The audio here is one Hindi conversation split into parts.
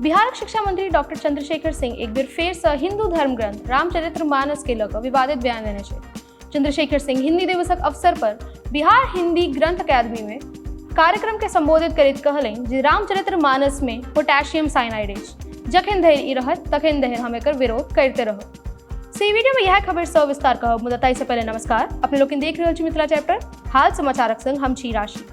बिहारक शिक्षा मंत्री डॉक्टर चंद्रशेखर सिंह एक बेर फेर से हिंदू धर्म ग्रंथ रामचरितमानस के लऽ विवादित बयान देने छे। चंद्रशेखर सिंह हिंदी दिवसक अवसर पर बिहार हिंदी ग्रंथ अकादमी में कार्यक्रम के संबोधित करैत कहलनि जे रामचरितमानस में पोटेशियम साइनाइड अछि, जखन धरि ई रहत तखन धरि हम एकर विरोध करते रहब। सी वीडियो में यह खबर सविस्तार कहब, मुदा ताहि से पहले नमस्कार। अपने लोग देख रहल छी मिथिला चैप्टर, हाल समाचारक संग हम छी राशि।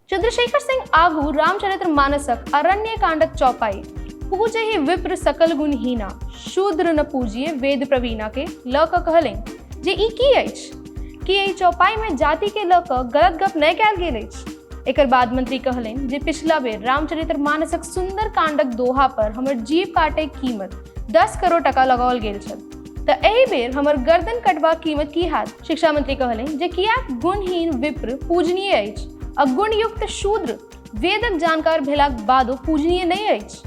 चंद्रशेखर सिंह आगू रामचरितमानसक अरण्य कांडक चौपाई पूजे ही विप्र सकल गुण हीना शूद्र न पूजिए वेद प्रवीणा के ल क कहलनि जे ई की अछि कि एहि चौपाई में जाति के ल क गलत गप नहि कयल गेल अछि। एकर बाद मंत्री कहलनि जे पिछला बेर रामचरितमानसक सुंदर कांडक दोहा पर हमर जीव काटे कीमत 10 करोड़ टका लगाओल गेल छल, त एहि बेर हमर गर्दन कटबा कीमत की हैत। शिक्षा मंत्री कहलनि जे कियाक गुणहीन विप्र पूजनीय अछि आ गुणयुक्त शूद्र वेदक जानकार भेलाक बादो पूजनीय नहीं अछि।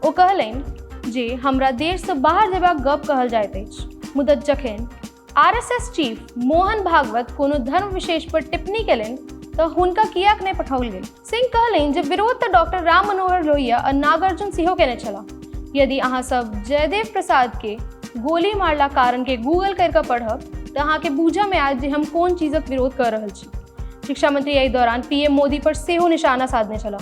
ओ कहलनि जे हमरा देश से बाहर जेबाक गप कहल जाइत अछि, मुदा जखन आरएसएस चीफ मोहन भागवत कोनो धर्म विशेष पर टिप्पणी केलनि तऽ हुनका कियाक नहि पठाओल गेल। सिंह कहलनि जे विरोध तऽ डॉक्टर राम मनोहर लोहिया आ नागार्जुन सेहो केने छलाह। यदि अहाँ सब जयदेव प्रसाद के गोली मारला कारण के गूगल करके पढ़ब तऽ अहाँ के बूझऽ में आयत जे हम कोन चीजक विरोध कर रहल छी। शिक्षा मंत्री एहि दौरान पीएम मोदी पर सेहो निशाना साधने छलाह।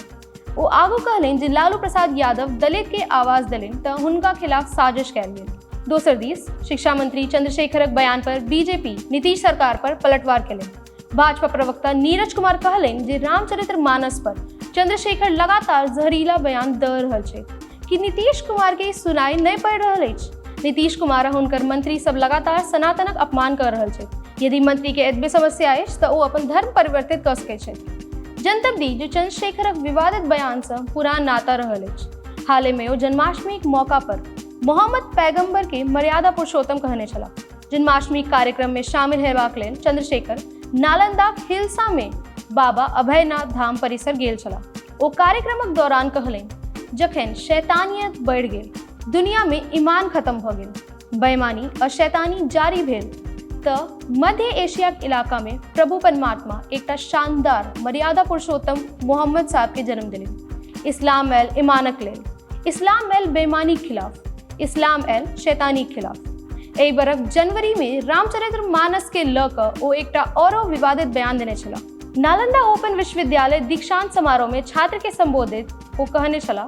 ओ आगू कहलनि जे लालू प्रसाद यादव दलित के आवाज देलनि तऽ हुनका खिलाफ साजिश कयल गेल। दोसर दिस शिक्षा मंत्री चंद्रशेखरक बयान पर बीजेपी नीतीश सरकार पर पलटवार केलनि। भाजपा प्रवक्ता नीरज कुमार कहलनि जे रामचरितमानस पर चंद्रशेखर लगातार जहरीला बयान द रहल छै कि नीतीश कुमार के सुनाई नहीं पड़ रहल अछि। नीतीश कुमार आ हुनकर मंत्री सब लगातार सनातनक अपमान कर रहल छै। यदि मंत्री के एतबे समस्या अछि तऽ ओ अपन धर्म परिवर्तित कऽ सकैत छथि। जनतब दी जे चंद्रशेखरक विवादित बयान से पुरान नाता रहल अछि। हाल में ओ जन्माष्टमी के मौका पर मोहम्मद पैगंबर के मर्यादा पुरुषोत्तम कहने छलाह। जन्माष्टमी कार्यक्रम में शामिल हेबाक लेल चंद्रशेखर नालंदा हिल्सा में बाबा अभयनाथ धाम परिसर गेल छलाह। ओ कार्यक्रमक दौरान कहलनि जखन शैतानियत बढ़ि गेल, दुनिया में ईमान खत्म भऽ गेल, बेईमानी आ शैतानी जारी भेल तऽ मध्य एशिया के इलाका में प्रभु परमात्मा एकटा शानदार मर्यादा पुरुषोत्तम मोहम्मद साहब के जन्म दिलनि। इस्लाम आयल ईमानक लेल, इस्लाम आयल बेईमानी खिलाफ, इस्लाम आयल शैतानी खिलाफ। एहि बरख जनवरी में रामचरितमानस के ल क ओ एकटा औरो विवादित बयान देने छलाह। नालंदा ओपन विश्वविद्यालय दीक्षांत समारोह में छात्र के संबोधित ओ कहने छलाह,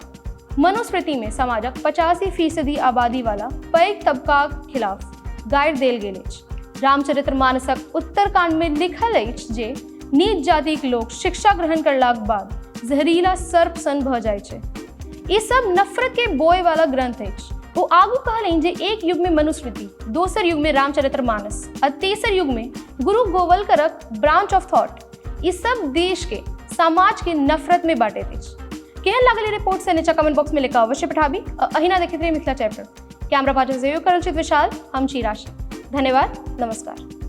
मनुस्मृति में समाजक 85% आबादी वाला पैघ तबकाक खिलाफ गारि देल गेल अछि। रामचरितमानसक उत्तरकांड में लिखल अछि जे नीच जातिक लोक शिक्षा ग्रहण करलाक बाद जहरीला सर्प सन भऽ जाइ छै। ई सब नफरत के बोए वाला ग्रंथ अछि। वो आगू कहलनि जे एक युग में मनुस्मृति, दोसर युग में रामचरितमानस आ तेसर युग में गुरु गोवलकरक ब्रांच ऑफ थॉट ई सब देश के समाज के नफरत में बांटैत अछि। केहन लागल रिपोर्ट से नीचा कमेंट बॉक्स में लिखा अवश्य पठाबी। अहिना देखैत रही मिथिला चैप्टर। कैमरा पार्टी सहयोग करल छी विशाल, हम छी राशि। धन्यवाद, नमस्कार।